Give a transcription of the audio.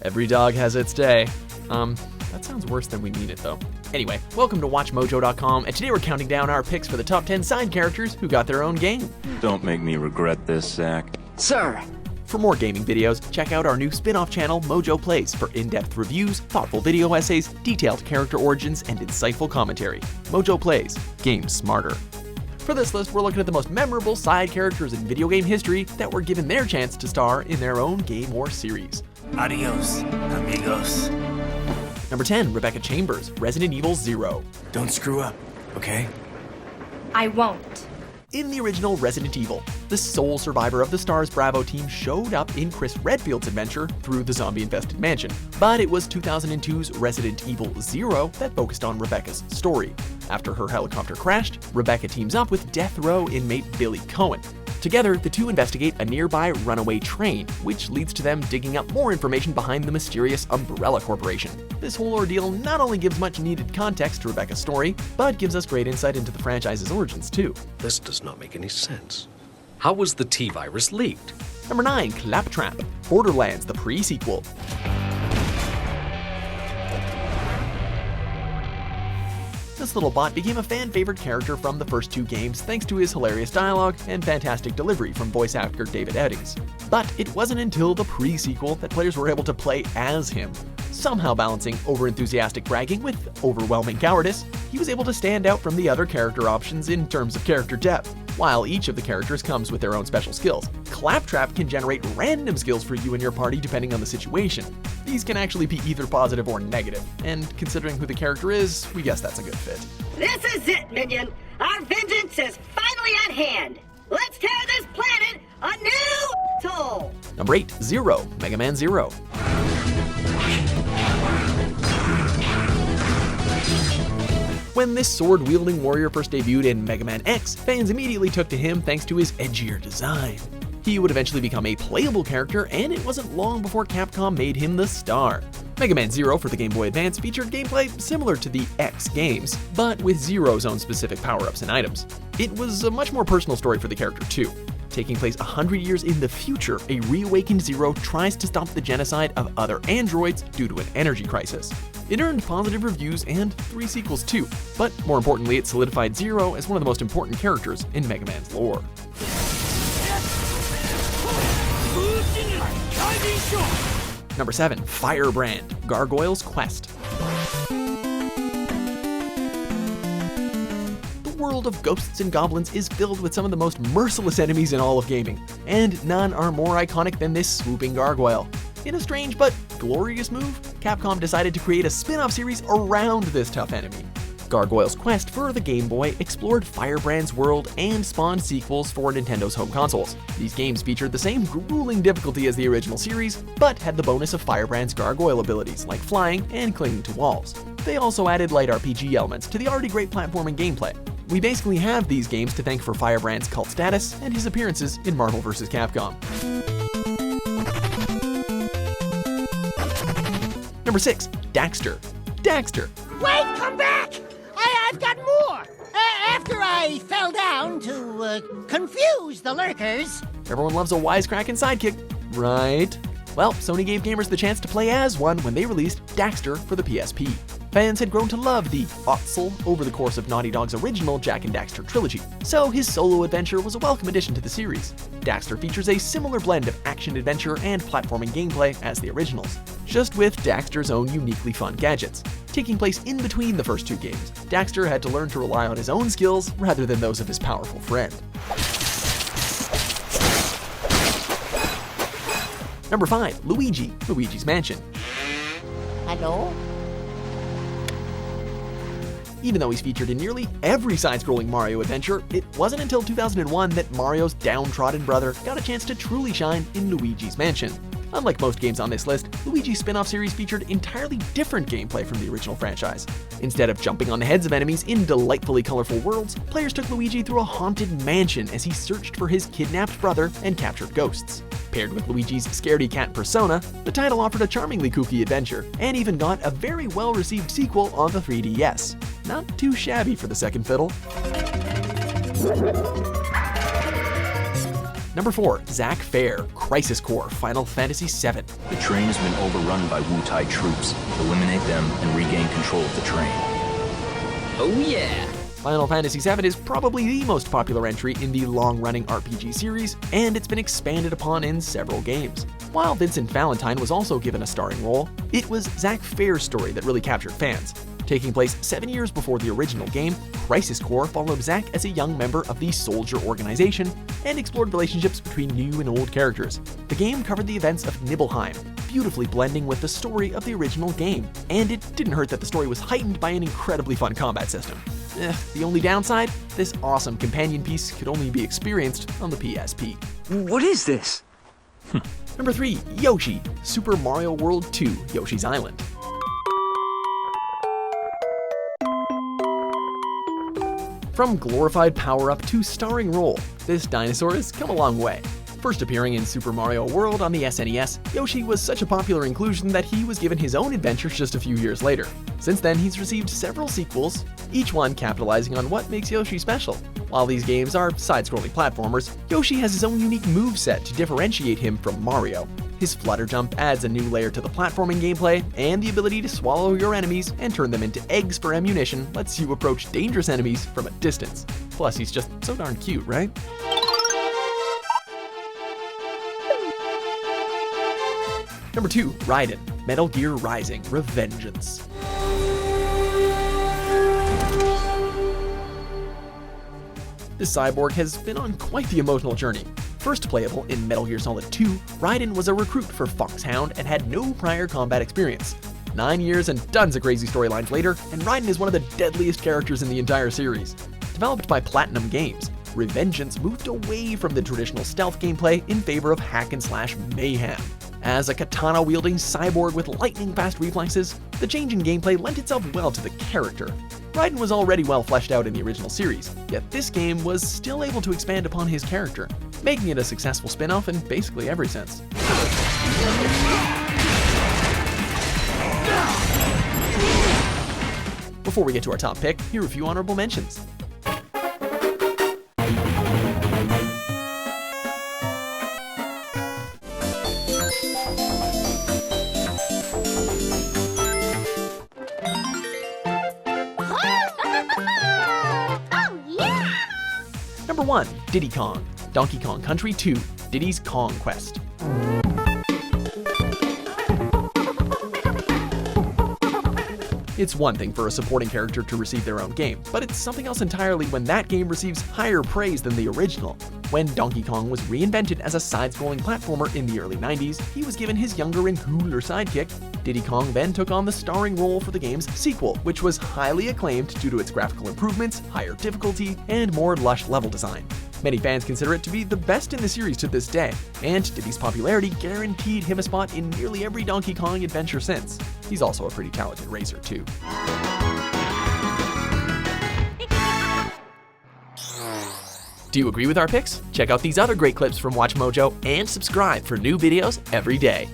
Every dog has its day. That sounds worse than we mean it though. Anyway, welcome to WatchMojo.com, and today we're counting down our picks for the top 10 side characters who got their own game. Don't make me regret this, Zack. Sir! For more gaming videos, check out our new spin-off channel, Mojo Plays, for in-depth reviews, thoughtful video essays, detailed character origins, and insightful commentary. Mojo Plays, games smarter. For this list, we're looking at the most memorable side characters in video game history that were given their chance to star in their own game or series. Adios, amigos. Number 10, Rebecca Chambers, Resident Evil 0. Don't screw up, okay? I won't. In the original Resident Evil, the sole survivor of the STARS Bravo team showed up in Chris Redfield's adventure through the zombie-infested mansion. But it was 2002's Resident Evil 0 that focused on Rebecca's story. After her helicopter crashed, Rebecca teams up with death row inmate Billy Cohen. Together, the two investigate a nearby runaway train, which leads to them digging up more information behind the mysterious Umbrella Corporation. This whole ordeal not only gives much needed context to Rebecca's story, but gives us great insight into the franchise's origins too. This does not make any sense. How was the T-virus leaked? Number 9, Claptrap, Borderlands, the pre-sequel. This little bot became a fan-favorite character from the first two games thanks to his hilarious dialogue and fantastic delivery from voice actor David Eddings. But it wasn't until the pre-sequel that players were able to play as him. Somehow balancing over-enthusiastic bragging with overwhelming cowardice, he was able to stand out from the other character options in terms of character depth. While each of the characters comes with their own special skills, Claptrap can generate random skills for you and your party depending on the situation. These can actually be either positive or negative, and considering who the character is, we guess that's a good fit. This is it, minion! Our vengeance is finally at hand! Let's tear this planet a new soul! Number 8, Zero, Mega Man Zero. When this sword-wielding warrior first debuted in Mega Man X, fans immediately took to him thanks to his edgier design. He would eventually become a playable character, and it wasn't long before Capcom made him the star. Mega Man Zero for the Game Boy Advance featured gameplay similar to the X games, but with Zero's own specific power-ups and items. It was a much more personal story for the character too. Taking place 100 years in the future, a reawakened Zero tries to stop the genocide of other androids due to an energy crisis. It earned positive reviews and 3 sequels too, but more importantly, it solidified Zero as one of the most important characters in Mega Man's lore. Number 7, Firebrand, Gargoyles Quest. The world of ghosts and goblins is filled with some of the most merciless enemies in all of gaming, and none are more iconic than this swooping gargoyle. In a strange but glorious move, Capcom decided to create a spin-off series around this tough enemy. Gargoyles Quest for the Game Boy explored Firebrand's world and spawned sequels for Nintendo's home consoles. These games featured the same grueling difficulty as the original series, but had the bonus of Firebrand's gargoyle abilities like flying and clinging to walls. They also added light RPG elements to the already great platforming gameplay. We basically have these games to thank for Firebrand's cult status and his appearances in Marvel vs. Capcom. Number 6, Daxter. Daxter. Wait, come back! I've got more! After I fell down to confuse the lurkers. Everyone loves a wisecracking sidekick, right? Well, Sony gave gamers the chance to play as one when they released Daxter for the PSP. Fans had grown to love the Ottsel over the course of Naughty Dog's original Jak and Daxter trilogy, so his solo adventure was a welcome addition to the series. Daxter features a similar blend of action-adventure and platforming gameplay as the originals, just with Daxter's own uniquely fun gadgets. Taking place in between the first two games, Daxter had to learn to rely on his own skills rather than those of his powerful friend. Number 5, Luigi, Luigi's Mansion. Hello? Even though he's featured in nearly every side-scrolling Mario adventure, it wasn't until 2001 that Mario's downtrodden brother got a chance to truly shine in Luigi's Mansion. Unlike most games on this list, Luigi's spin-off series featured entirely different gameplay from the original franchise. Instead of jumping on the heads of enemies in delightfully colorful worlds, players took Luigi through a haunted mansion as he searched for his kidnapped brother and captured ghosts. Paired with Luigi's scaredy-cat persona, the title offered a charmingly kooky adventure, and even got a very well-received sequel on the 3DS. Not too shabby for the second fiddle. Number 4. Zack Fair, Crisis Core, Final Fantasy VII. The train has been overrun by Wu-Tai troops. Eliminate them and regain control of the train. Oh yeah! Final Fantasy VII is probably the most popular entry in the long-running RPG series, and it's been expanded upon in several games. While Vincent Valentine was also given a starring role, it was Zack Fair's story that really captured fans. Taking place 7 years before the original game, Crisis Core followed Zack as a young member of the Soldier Organization and explored relationships between new and old characters. The game covered the events of Nibelheim, beautifully blending with the story of the original game, and it didn't hurt that the story was heightened by an incredibly fun combat system. The only downside? This awesome companion piece could only be experienced on the PSP. What is this? Number 3. Yoshi, Super Mario World 2, Yoshi's Island. From glorified power-up to starring role, this dinosaur has come a long way. First appearing in Super Mario World on the SNES, Yoshi was such a popular inclusion that he was given his own adventures just a few years later. Since then, he's received several sequels, each one capitalizing on what makes Yoshi special. While these games are side-scrolling platformers, Yoshi has his own unique moveset to differentiate him from Mario. His flutter jump adds a new layer to the platforming gameplay, and the ability to swallow your enemies and turn them into eggs for ammunition lets you approach dangerous enemies from a distance. Plus, he's just so darn cute, right? Number 2. Ridin, Metal Gear Rising: Revengeance. This cyborg has been on quite the emotional journey. First playable in Metal Gear Solid 2, Ridin was a recruit for Foxhound and had no prior combat experience. 9 years and tons of crazy storylines later, and Ridin is one of the deadliest characters in the entire series. Developed by Platinum Games, Revengeance moved away from the traditional stealth gameplay in favor of hack-and-slash mayhem. As a katana-wielding cyborg with lightning-fast reflexes, the change in gameplay lent itself well to the character. Ridin was already well fleshed out in the original series, yet this game was still able to expand upon his character, making it a successful spin-off in basically every sense. Before we get to our top pick, here are a few honorable mentions. Number 1. Diddy Kong, Donkey Kong Country 2, Diddy's Kong Quest. It's one thing for a supporting character to receive their own game, but it's something else entirely when that game receives higher praise than the original. When Donkey Kong was reinvented as a side-scrolling platformer in the early 90s, he was given his younger and cooler sidekick. Diddy Kong then took on the starring role for the game's sequel, which was highly acclaimed due to its graphical improvements, higher difficulty, and more lush level design. Many fans consider it to be the best in the series to this day, and Diddy's popularity guaranteed him a spot in nearly every Donkey Kong adventure since. He's also a pretty talented racer too. Do you agree with our picks? Check out these other great clips from WatchMojo and subscribe for new videos every day.